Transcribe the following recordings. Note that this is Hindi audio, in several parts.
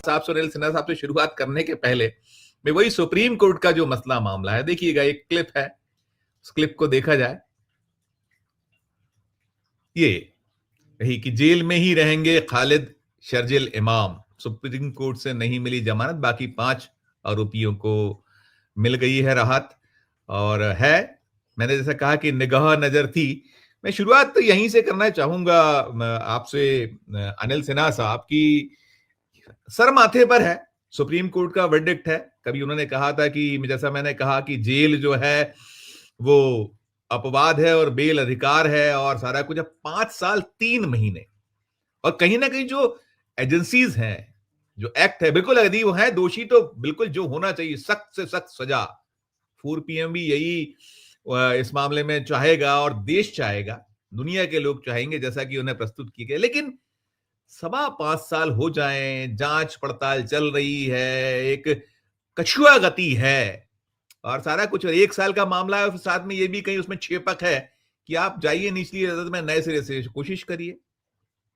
साहब से, अनिल सिन्हा साहब से शुरुआत करने के पहले मैं वही सुप्रीम कोर्ट का जो मसला मामला है, देखिएगा एक क्लिप है, उस क्लिप को देखा जाए। ये यही कि जेल में ही रहेंगे खालिद शर्जिल इमाम, सुप्रीम कोर्ट से नहीं मिली जमानत, बाकी 5 आरोपियों को मिल गई है राहत। और है, मैंने जैसा कहा कि निगाह नजर थी। मैं शुरुआत तो यहीं से करना चाहूंगा आपसे अनिल सिन्हा साहब की, सर माथे पर है, सुप्रीम कोर्ट का वर्डिक्ट है। कभी उन्होंने कहा था कि, जैसा मैंने कहा कि जेल जो है वो अपवाद है और बेल अधिकार है और सारा कुछ। अब 5 साल 3 महीने, और कहीं ना कहीं जो एजेंसीज हैं, जो एक्ट है, बिल्कुल यदि वो है दोषी तो बिल्कुल जो होना चाहिए सख्त से सख्त सजा, 4PM भी यही इस मामले में चाहेगा और देश चाहेगा, दुनिया के लोग चाहेंगे जैसा कि उन्हें प्रस्तुत किया गया। लेकिन 5.25 साल हो जाएं, जांच पड़ताल चल रही है, एक कछुआ गति है और सारा कुछ 1 साल का मामला है, और साथ में ये भी कहीं उसमें छेपक है कि आप जाइए निचली अदालत में नए सिरे से कोशिश करिए।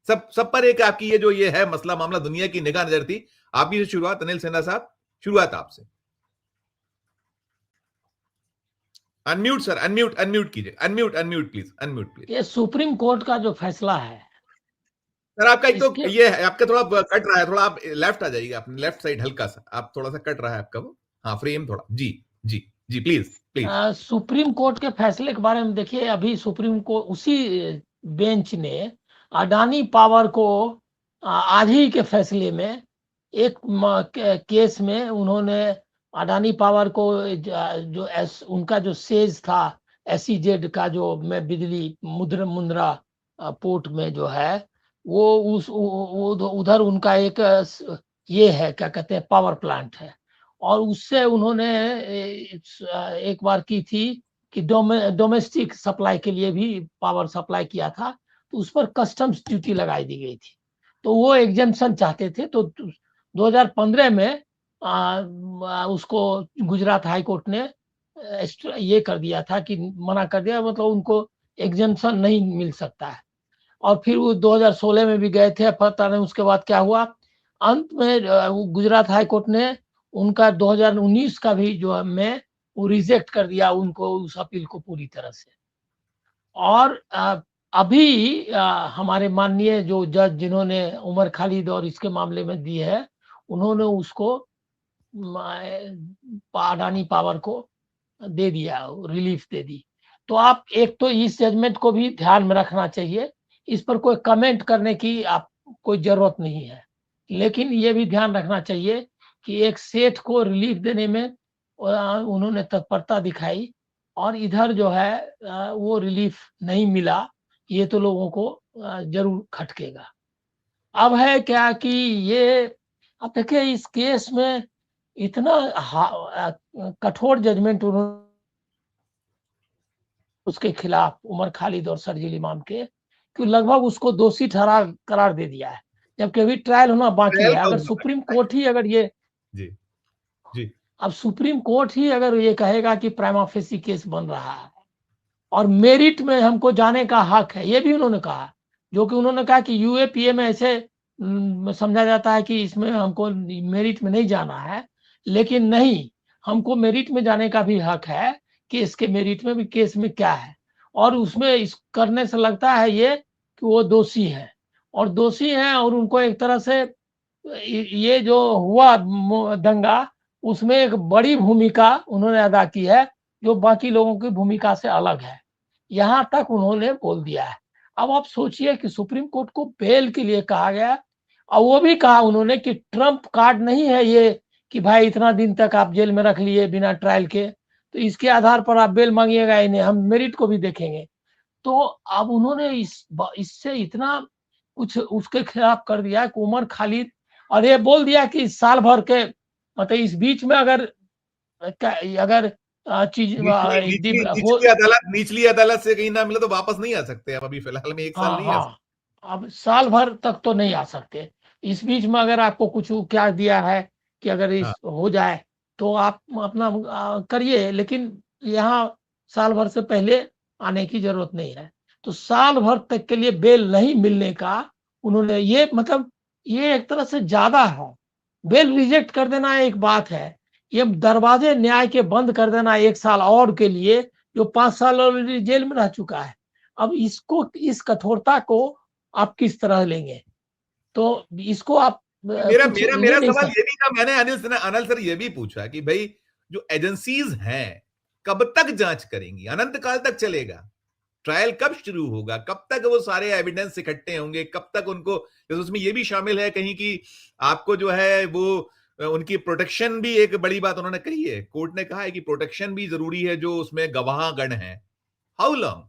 सब पर एक आपकी ये है मसला मामला, दुनिया की निगाह नजर थी। आप ही से शुरुआत, अनिल सिन्हा साहब, शुरुआत आपसे। अनम्यूट सर, अनम्यूट कीजिए, अनम्यूट प्लीज। ये सुप्रीम कोर्ट का जो फैसला है सर, आपका एक तो इसके ये है, आपका थोड़ा कट रहा है, थोड़ा आप लेफ्ट आ जाइए, अपने लेफ्ट साइड हल्का सा, आप थोड़ा सा कट रहा है आपका वो, हाँ फ्रेम थोड़ा, जी प्लीज। सुप्रीम कोर्ट के फैसले के बारे में देखिए, अभी सुप्रीम कोर्ट उसी बेंच ने अडानी पावर को आज ही के फैसले में एक केस में उन्होंने अडानी पावर को जो उनका जो सेज था SEZ का, जो में बिजली मुंद्रा पोर्ट में जो है वो उधर उनका एक ये है, क्या कहते हैं, पावर प्लांट है, और उससे उन्होंने एक बार की थी कि डोमेस्टिक सप्लाई के लिए भी पावर सप्लाई किया था, तो उस पर कस्टम्स ड्यूटी लगाई दी गई थी, तो वो एग्जेम्पशन चाहते थे। तो 2015 में उसको गुजरात हाई कोर्ट ने ये कर दिया था कि मना कर दिया, मतलब उनको एग्जेम्पशन नहीं मिल सकता है। और फिर वो 2016 में भी गए थे, पता नहीं उसके बाद क्या हुआ। अंत में गुजरात हाई कोर्ट ने उनका 2019 का भी जो है में वो रिजेक्ट कर दिया उनको, उस अपील को पूरी तरह से। और अभी हमारे माननीय जो जज जिन्होंने उमर खालिद और इसके मामले में दी है, उन्होंने उसको अडानी पावर को दे दिया, रिलीफ दे दी। तो आप एक तो इस जजमेंट को भी ध्यान में रखना चाहिए, इस पर कोई कमेंट करने की आप कोई जरूरत नहीं है, लेकिन ये भी ध्यान रखना चाहिए कि एक सेठ को रिलीफ देने में उन्होंने तत्परता दिखाई और इधर जो है वो रिलीफ नहीं मिला, ये तो लोगों को जरूर खटकेगा। अब है क्या कि ये, अब देखिए इस केस में इतना कठोर जजमेंट उन्होंने उसके खिलाफ, उमर खालिद और शर्जील इमाम के, कि लगभग उसको दोषी करार दे दिया है, जबकि अभी ट्रायल होना बाकी है। अगर सुप्रीम कोर्ट ही अगर ये जी अब सुप्रीम कोर्ट ही अगर ये कहेगा कि प्राइमा फेसी केस बन रहा है और मेरिट में हमको जाने का हक है, ये भी उन्होंने कहा, जो कि उन्होंने कहा कि UAPA में ऐसे समझा जाता है कि इसमें हमको मेरिट में नहीं जाना है, लेकिन नहीं, हमको मेरिट में जाने का भी हक है कि इसके मेरिट में भी केस में क्या है। और उसमें इस करने से लगता है ये कि वो दोषी है, और दोषी हैं, और उनको एक तरह से ये जो हुआ दंगा, उसमें एक बड़ी भूमिका उन्होंने अदा की है, जो बाकी लोगों की भूमिका से अलग है, यहाँ तक उन्होंने बोल दिया है। अब आप सोचिए कि सुप्रीम कोर्ट को बेल के लिए कहा गया, और वो भी कहा उन्होंने कि ट्रम्प कार्ड नहीं है ये कि भाई इतना दिन तक आप जेल में रख लिए बिना ट्रायल के, तो इसके आधार पर आप बेल मांगिएगा ही नहीं, हम मेरिट को भी देखेंगे। तो अब उन्होंने इससे इतना कुछ उसके खिलाफ कर दिया कि उमर खालिद, और ये बोल दिया कि साल भर के, मतलब इस बीच में अगर चीज निचली अदालत से कहीं ना मिले तो वापस नहीं आ सकते आप, अभी फिलहाल में 1 साल नहीं आ सकते। अब साल भर तक तो नहीं आ सकते, इस बीच में अगर आपको कुछ क्या दिया है कि अगर इस हो जाए तो आप अपना करिए, लेकिन यहाँ साल भर से पहले आने की जरूरत नहीं है। तो साल भर तक के लिए बेल नहीं मिलने का उन्होंने, ये मतलब ये एक तरह से ज्यादा है, बेल रिजेक्ट कर देना एक बात है, ये दरवाजे न्याय के बंद कर देना 1 साल और के लिए, जो 5 साल ऑलरेडी जेल में रह चुका है। अब इसको, इस कठोरता को आप किस तरह लेंगे? तो इसको आप मेरा कुछ मेरा ले मेरा नहीं सवाल सकते। ये भी था, मैंने अनिल सर ये भी पूछा कि भाई जो एजेंसीज हैं कब तक जांच करेंगी? अनंत काल तक चलेगा? ट्रायल कब शुरू होगा? कब तक वो सारे एविडेंस इकट्ठे होंगे? कब तक उनको, जैसे उसमें ये भी शामिल है कहीं कि आपको जो है वो उनकी प्रोटेक्शन भी, एक बड़ी बात उन्होंने कही है, कोर्ट ने कहा है कि प्रोटेक्शन भी जरूरी है जो उसमें गवाहगण है। How long?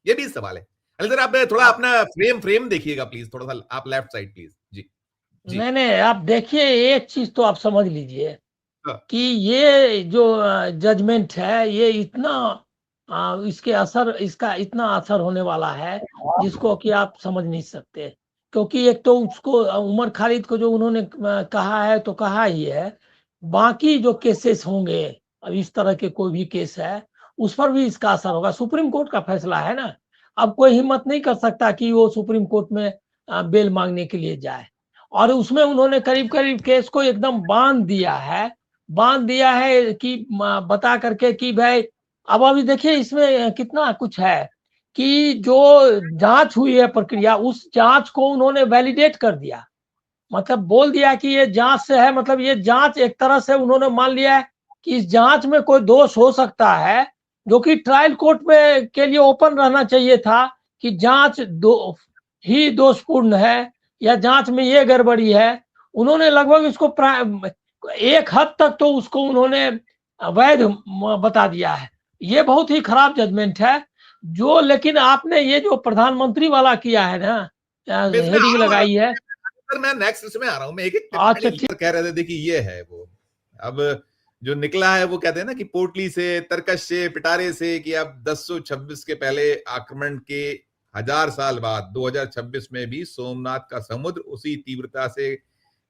ये भी सवाल है। अनिल सर आप थोड़ा आप अपना फ्रेम देखिएगा प्लीज, थोड़ा सा आप लेफ्ट साइड प्लीज। जी जी। नहीं नहीं, आप देखिए, एक चीज तो आप समझ लीजिए हाँ, कि ये जो जजमेंट है, ये इतना इसके असर, इसका इतना असर होने वाला है जिसको कि आप समझ नहीं सकते। क्योंकि एक तो उसको उमर खालिद को जो उन्होंने कहा है तो कहा ही है, बाकी जो केसेस होंगे, अब इस तरह के कोई भी केस है उस पर भी इसका असर होगा। सुप्रीम कोर्ट का फैसला है ना, अब कोई हिम्मत नहीं कर सकता कि वो सुप्रीम कोर्ट में बेल मांगने के लिए जाए। और उसमें उन्होंने करीब करीब केस को एकदम बांध दिया है कि बता करके कि भाई, अब अभी देखिए इसमें कितना कुछ है कि जो जांच हुई है प्रक्रिया, उस जांच को उन्होंने वैलिडेट कर दिया। मतलब बोल दिया कि ये जांच से है, मतलब ये जांच एक तरह से उन्होंने मान लिया है कि इस जांच में कोई दोष हो सकता है, जो कि ट्रायल कोर्ट में के लिए ओपन रहना चाहिए था कि जांच ही दोषपूर्ण है या जांच में ये गड़बड़ी है। उन्होंने लगभग इसको एक हद तक तो उसको उन्होंने वैध बता दिया है। ये बहुत ही खराब जजमेंट है जो, लेकिन आपने ये जो प्रधानमंत्री वाला किया है ना, मैं इसमें आ हेडिंग रहा हूँ लगाई है। सर, मैं नेक्स्ट इसमें आ रहा हूँ। मैं एक एक अच्छा, टिप्पणी कह रहे थे, देखिए ये है वो, अब जो निकला है वो कहते हैं ना कि पोटली से, तरकश से, पिटारे से, कि अब 1026 के पहले आक्रमण के 1000 साल बाद 2026 में भी सोमनाथ का समुद्र उसी तीव्रता से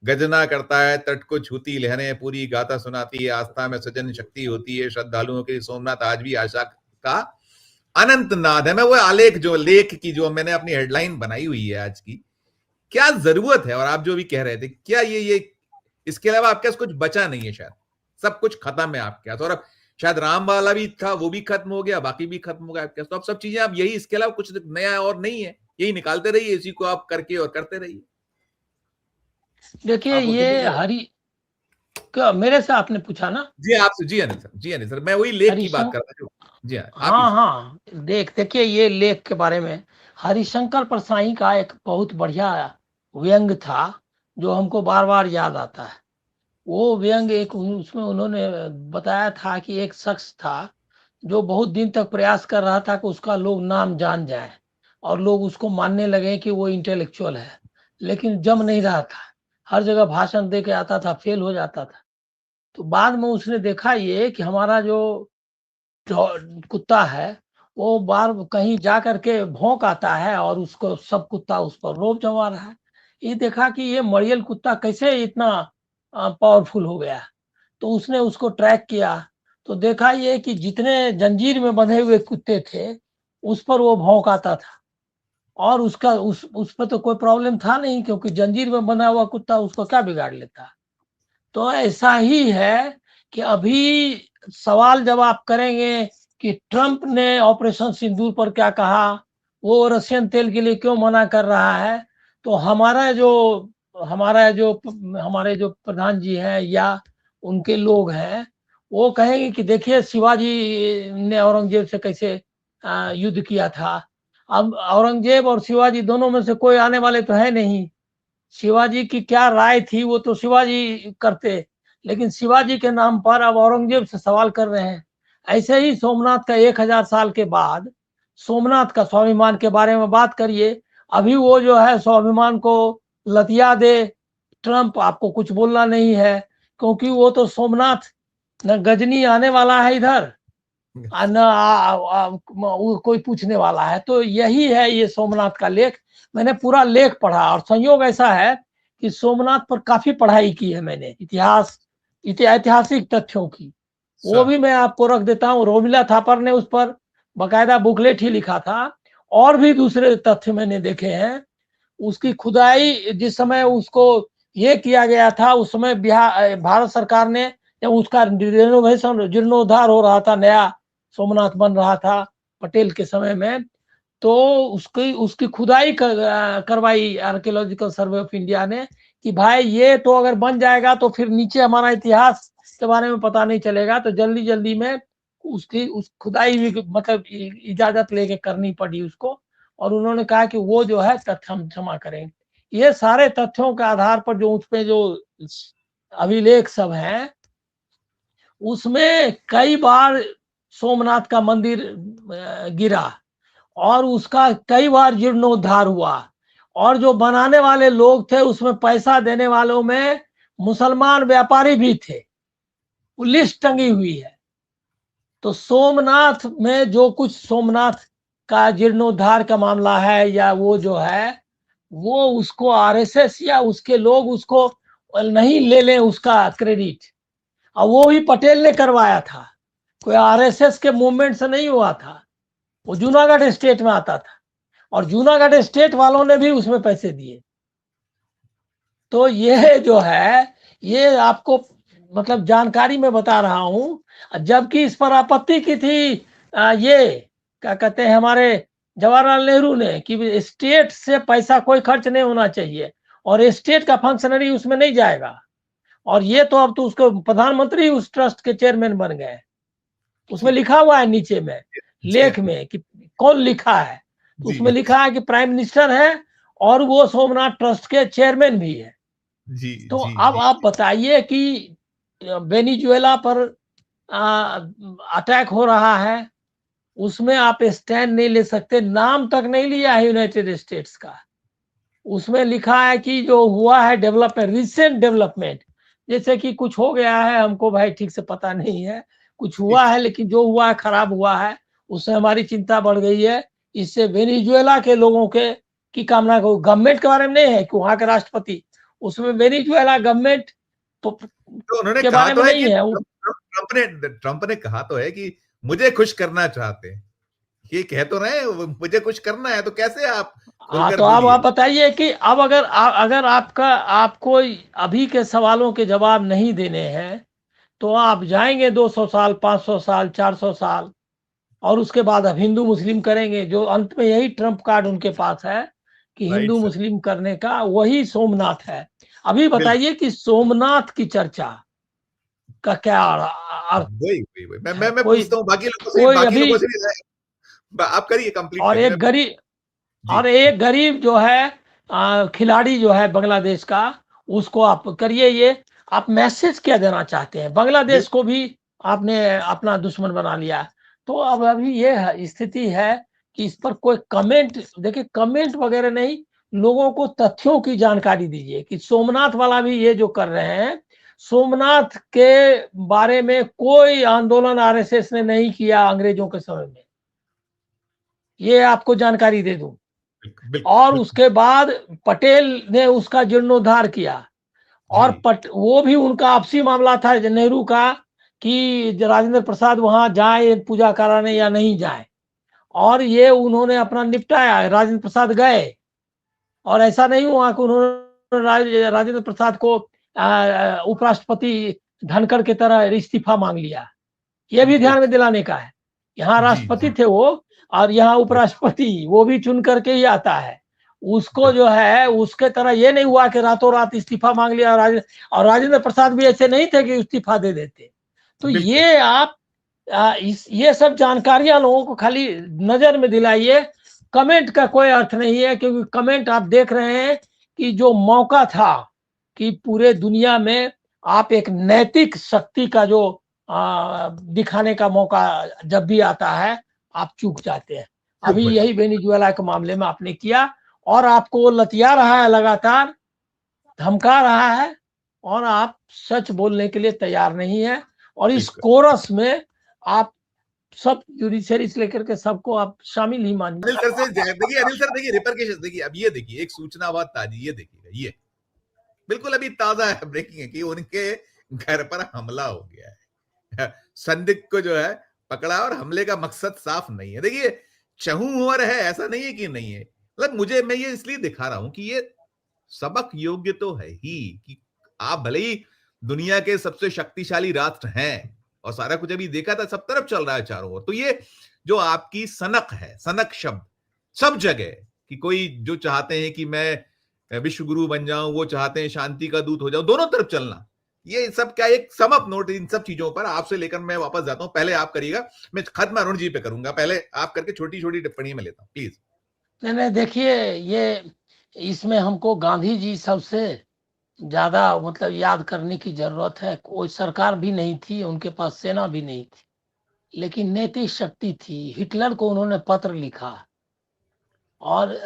गजना करता है, तट को छूती लहरें पूरी गाथा सुनाती है, आस्था में सजन शक्ति होती है, श्रद्धालुओं के लिए सोमनाथ आज भी आशा का अनंत नाद है। मैं वो आलेख, जो लेख की जो मैंने अपनी हेडलाइन बनाई हुई है आज की, क्या जरूरत है? और आप जो भी कह रहे थे, क्या ये इसके अलावा आपके पास कुछ बचा नहीं है? शायद सब कुछ खत्म है आपके पास, और अब शायद राम वाला भी था, वो भी खत्म हो गया, बाकी भी खत्म हो गया आपके पास, तो अब सब चीजें आप यही, इसके अलावा कुछ नया और नहीं है, यही निकालते रहिए, इसी को आप करके और करते रहिए। देखिए आप उसे ये हरि, क्या मेरे से आपने पूछा ना? जी आपसे, जी अनिल सर, जी अनिल सर, मैं वही लेख की बात हरिशंकर, कर रहा था। जी हाँ, आप ही हाँ से। हाँ, देखिए ये लेख के बारे में, हरिशंकर परसाई का एक बहुत बढ़िया व्यंग था जो हमको बार बार याद आता है। वो व्यंग एक उसमें उन्होंने बताया था कि एक शख्स था जो बहुत दिन तक प्रयास कर रहा था कि उसका लोग नाम जान जाए और लोग उसको मानने लगे कि वो इंटेलेक्चुअल है, लेकिन जम नहीं रहा था। हर जगह भाषण दे के आता था, फेल हो जाता था। तो बाद में उसने देखा ये कि हमारा जो कुत्ता है, वो बार कहीं जा करके भौंक आता है और उसको सब कुत्ता उस पर रोब जमा रहा है। ये देखा कि ये मरियल कुत्ता कैसे इतना पावरफुल हो गया। तो उसने उसको ट्रैक किया, तो देखा ये कि जितने जंजीर में बंधे हुए कुत्ते थे उस पर वो भौंकाता था, और उसका उस पर तो कोई प्रॉब्लम था नहीं, क्योंकि जंजीर में बंधा हुआ कुत्ता उसको क्या बिगाड़ लेता। तो ऐसा ही है कि अभी सवाल जब आप करेंगे कि ट्रंप ने ऑपरेशन सिंदूर पर क्या कहा, वो रशियन तेल के लिए क्यों मना कर रहा है, तो हमारे जो प्रधान जी हैं या उनके लोग हैं, वो कहेंगे कि देखिए शिवाजी ने औरंगजेब से कैसे युद्ध किया था। अब औरंगजेब और शिवाजी दोनों में से कोई आने वाले तो है नहीं। शिवाजी की क्या राय थी वो तो शिवाजी करते, लेकिन शिवाजी के नाम पर अब औरंगजेब से सवाल कर रहे हैं। ऐसे ही सोमनाथ का 1000 साल के बाद सोमनाथ का स्वाभिमान के बारे में बात करिए। अभी वो जो है स्वाभिमान को लतिया दे ट्रंप, आपको कुछ बोलना नहीं है, क्योंकि वो तो सोमनाथ न गजनी आने वाला है इधर, न कोई पूछने वाला है। तो यही है ये सोमनाथ का लेख। मैंने पूरा लेख पढ़ा, और संयोग ऐसा है कि सोमनाथ पर काफी पढ़ाई की है मैंने, ऐतिहासिक तथ्यों की। वो भी मैं आपको रख देता हूँ। रोमिला थापर ने उस पर बकायदा बुकलेट ही लिखा था, और भी दूसरे तथ्य मैंने देखे हैं। उसकी खुदाई जिस समय उसको ये किया गया था। उस समय बिहार भारत सरकार ने, जब उसका रिनोवेशन जीर्णोद्धार हो रहा था, नया सोमनाथ बन रहा था पटेल के समय में, तो उसकी उसकी खुदाई करवाई आर्कियोलॉजिकल सर्वे ऑफ इंडिया ने कि भाई ये तो अगर बन जाएगा तो फिर नीचे हमारा इतिहास के बारे में पता नहीं चलेगा। तो जल्दी जल्दी में उसकी उस खुदाई भी मतलब इजाजत लेके करनी पड़ी उसको, और उन्होंने कहा कि वो जो है तथ्य हम क्षमा करेंगे। ये सारे तथ्यों के आधार पर जो उसमें जो अभिलेख सब हैं, उसमें कई बार सोमनाथ का मंदिर गिरा और उसका कई बार जीर्णोद्धार हुआ, और जो बनाने वाले लोग थे उसमें पैसा देने वालों में मुसलमान व्यापारी भी थे। वो लिस्ट टंगी हुई है। तो सोमनाथ में जो कुछ सोमनाथ का जीर्णोद्धार का मामला है, या वो जो है वो उसको आरएसएस या उसके लोग उसको नहीं ले लें उसका क्रेडिट, और वो भी पटेल ने करवाया था, कोई आरएसएस के मूवमेंट से नहीं हुआ था। वो जूनागढ़ स्टेट में आता था, और जूनागढ़ स्टेट वालों ने भी उसमें पैसे दिए। तो ये जो है, ये आपको मतलब जानकारी में बता रहा हूं। जबकि इस पर आपत्ति की थी ये क्या कहते हैं हमारे जवाहरलाल नेहरू ने, कि स्टेट से पैसा कोई खर्च नहीं होना चाहिए और स्टेट का फंक्शनरी उसमें नहीं जाएगा। और ये तो अब तो उसको प्रधानमंत्री उस ट्रस्ट के चेयरमैन बन गए। उसमें लिखा हुआ है नीचे में जी लेख में कि कौन लिखा है। तो जी उसमें लिखा है कि प्राइम मिनिस्टर है और वो सोमनाथ ट्रस्ट के चेयरमैन भी है। जी तो जी अब जी आप बताइए कि वेनेजुएला पर अटैक हो रहा है, उसमें आप स्टैंड नहीं ले सकते, नाम तक नहीं लिया है यूनाइटेड स्टेट्स का। उसमें लिखा है कि जो हुआ है डेवलपमेंट, रिसेंट डेवलपमेंट, जैसे कि कुछ हो गया है, हमको भाई ठीक से पता नहीं है, कुछ हुआ है, लेकिन जो हुआ है खराब हुआ है, उससे हमारी चिंता बढ़ गई है। इससे वेनेजुएला के लोगों के की कामना को, गवर्नमेंट के बारे में नहीं है कि वहां के राष्ट्रपति, उसमें वेनेजुएला गवर्नमेंट तो उन्होंने के कहा बारे तो में है नहीं कि है। ट्रंप ने कहा तो है कि मुझे खुश करना चाहते हैं। ये कह तो रहे हैं मुझे खुश करना है, तो कैसे आप हाँ, खोलकर तो अब बोलिए। आप बताइए कि अब अगर आपको अभी के सवालों के जवाब नहीं देने हैं, तो आप जाएंगे 200 साल, 500 साल, 400 साल, और उसके बाद अब हिंदू मुस्लिम करेंगे, जो अंत में यही ट्रम्प कार्ड उनके पास है कि राइट हिंदू सर। मुस्लिम करने का, वही सोमनाथ है। अभी बिल्कुल। बताइए कि सोमनाथ की चर्चा का क्या अर्थ वही वही वही मैं है? मैं मैं कोई पूछता हूँ कोई बाकी अभी, लोगों से भी। आप करिए, कंप्लीट और करिए, मैं एक पूछ। गरीब जी और एक गरीब जो है खिलाड़ी जो है बांग्लादेश का, उसको आप करिए ये। आप मैसेज क्या देना चाहते हैं? बांग्लादेश बिल्कुल। को भी आपने अपना दुश्मन बना लिया। तो अब अभी ये स्थिति है कि इस पर कोई कमेंट, देखिए कमेंट वगैरह नहीं, लोगों को तथ्यों की जानकारी दीजिए कि सोमनाथ वाला भी ये जो कर रहे हैं, सोमनाथ के बारे में कोई आंदोलन आरएसएस ने नहीं किया अंग्रेजों के समय में, ये आपको जानकारी दे दूं। बिल्कुल बिल्कुल और बिल्कुल। उसके बाद पटेल ने उसका जीर्णोद्धार किया, जी और वो भी उनका आपसी मामला था नेहरू का कि राजेंद्र प्रसाद वहां जाए पूजा कराने या नहीं जाए, और ये उन्होंने अपना निपटाया। राजेंद्र प्रसाद गए, और ऐसा नहीं हुआ कि उन्होंने राजेंद्र प्रसाद को उपराष्ट्रपति धनखड़ की तरह इस्तीफा मांग लिया। ये भी ध्यान में दिलाने का है। यहाँ जी राष्ट्रपति जी। थे वो, और यहाँ बिल्कुल उपराष्ट्रपति वो भी चुन करके ही आता है। उसको जो बिल्कुल है उसके तरह ये नहीं हुआ कि रातों रात इस्तीफा मांग लिया। और राजेंद्र प्रसाद भी ऐसे नहीं थे कि इस्तीफा दे देते। तो बिल्कुल। ये आप ये सब जानकारियां लोगों को खाली नजर में दिलाइए। कमेंट का कोई अर्थ नहीं है, क्योंकि कमेंट आप देख रहे हैं कि जो मौका था कि पूरे दुनिया में आप एक नैतिक शक्ति का जो दिखाने का मौका जब भी आता है, आप चूक जाते हैं। चुप अभी हो यही जाते। वेनेजुएला के मामले में आपने किया, और आपको वो लतिया रहा है, लगातार धमका रहा है, और आप सच बोलने के लिए तैयार नहीं है। और इस बिल्कुल। कोरस में आप सब जुडिशरी से लेकर के सबको आप शामिल ही मानिए। अनिल सर से देखिए, अनिल सर देखिए रिपरकेशन देखिए। अब ये देखिए एक सूचना बहुत ताजी, ये देखिएगा, ये बिल्कुल अभी ताजा है, ब्रेकिंग है कि उनके घर पर हमला हो गया है। संदिग्ध को जो है पकड़ा, और हमले का मकसद साफ नहीं है। देखिए चहुओर है, ऐसा नहीं है कि नहीं है। मतलब मुझे, मैं ये इसलिए दिखा रहा हूं कि ये सबक योग्य तो है ही कि आप भले ही दुनिया के सबसे शक्तिशाली राष्ट्र हैं और सारा कुछ अभी देखा था, सब तरफ चल रहा है चारों ओर, तो ये जो आपकी सनक है, सनक शब्द सब जगह, कि कोई जो चाहते हैं कि मैं विश्व गुरु बन जाऊं, वो चाहते हैं शांति का दूत हो जाऊं, दोनों तरफ चलना, ये सब क्या एक सम अप नोट इन सब चीजों पर आपसे लेकर मैं वापस जाता हूं। पहले आप करिएगा, मैं खत्म अरुण जी पे करूंगा, पहले आप करके छोटी छोटी टिप्पणी में लेता हूं प्लीज। नहीं देखिए, ये इसमें हमको गांधी जी सबसे ज्यादा मतलब याद करने की जरूरत है। कोई सरकार भी नहीं थी, उनके पास सेना भी नहीं थी, लेकिन नैतिक शक्ति थी। हिटलर को उन्होंने पत्र लिखा, और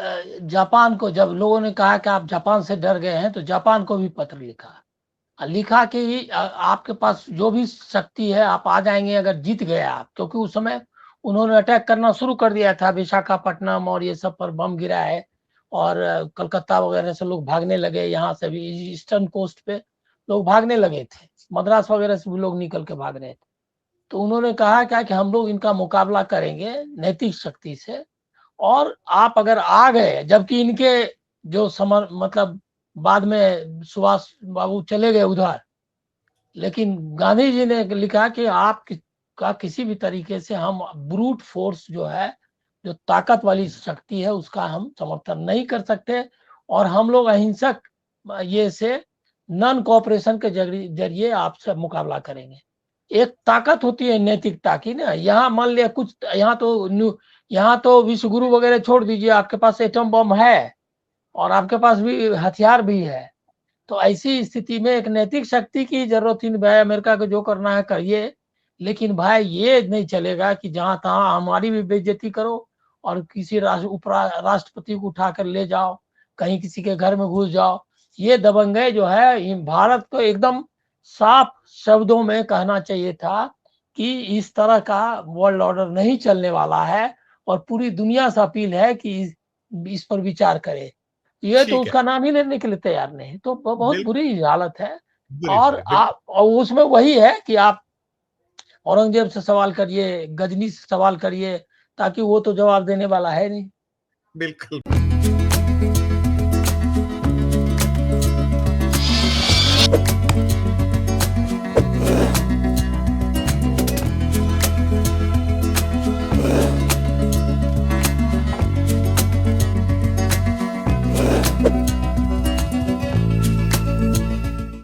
जापान को, जब लोगों ने कहा कि आप जापान से डर गए हैं, तो जापान को भी पत्र लिखा। लिखा कि आपके पास जो भी शक्ति है आप आ जाएंगे अगर जीत गए आप, क्योंकि उस समय उन्होंने अटैक करना शुरू कर दिया था, विशाखापट्टनम और ये सब पर बम गिरा है, और कलकत्ता वगैरह से लोग भागने लगे, यहाँ से भी ईस्टर्न कोस्ट पे लोग भागने लगे थे, मद्रास वगैरह से भी लोग निकल के भाग रहे थे। तो उन्होंने कहा क्या कि हम लोग इनका मुकाबला करेंगे नैतिक शक्ति से, और आप अगर आ गए, जबकि इनके जो समर मतलब बाद में सुभाष बाबू चले गए उधर, लेकिन गांधी जी ने लिखा कि आप का किसी भी तरीके से हम ब्रूट फोर्स जो है, जो ताकत वाली शक्ति है, उसका हम समर्थन नहीं कर सकते, और हम लोग अहिंसक ये से नॉन कोऑपरेशन के जरिए आपसे मुकाबला करेंगे। एक ताकत होती है नैतिकता की ना। यहाँ मान लिया कुछ, यहाँ तो विश्व गुरु वगैरह छोड़ दीजिए, आपके पास एटम बम है और आपके पास भी हथियार भी है, तो ऐसी स्थिति में एक नैतिक शक्ति की जरूरत ही नहीं। भाई अमेरिका को जो करना है करिए, लेकिन भाई ये नहीं चलेगा कि जहां तहां हमारी भी बेइज्जती करो और किसी राष्ट्रपति को उठाकर ले जाओ, कहीं किसी के घर में घुस जाओ। ये दबंगई जो है, भारत को एकदम साफ शब्दों में कहना चाहिए था कि इस तरह का वर्ल्ड ऑर्डर नहीं चलने वाला है, और पूरी दुनिया से अपील है कि इस पर विचार करे। ये तो ठीक है, उसका नाम ही लेने के लिए तैयार नहीं, तो बहुत बिल्कुल बुरी हालत है। बुरी और तरह, बिल्कुल। आप, और उसमें वही है कि आप औरंगजेब से सवाल करिए, गजनी से सवाल करिए, ताकि वो तो जवाब देने वाला है नहीं। बिल्कुल।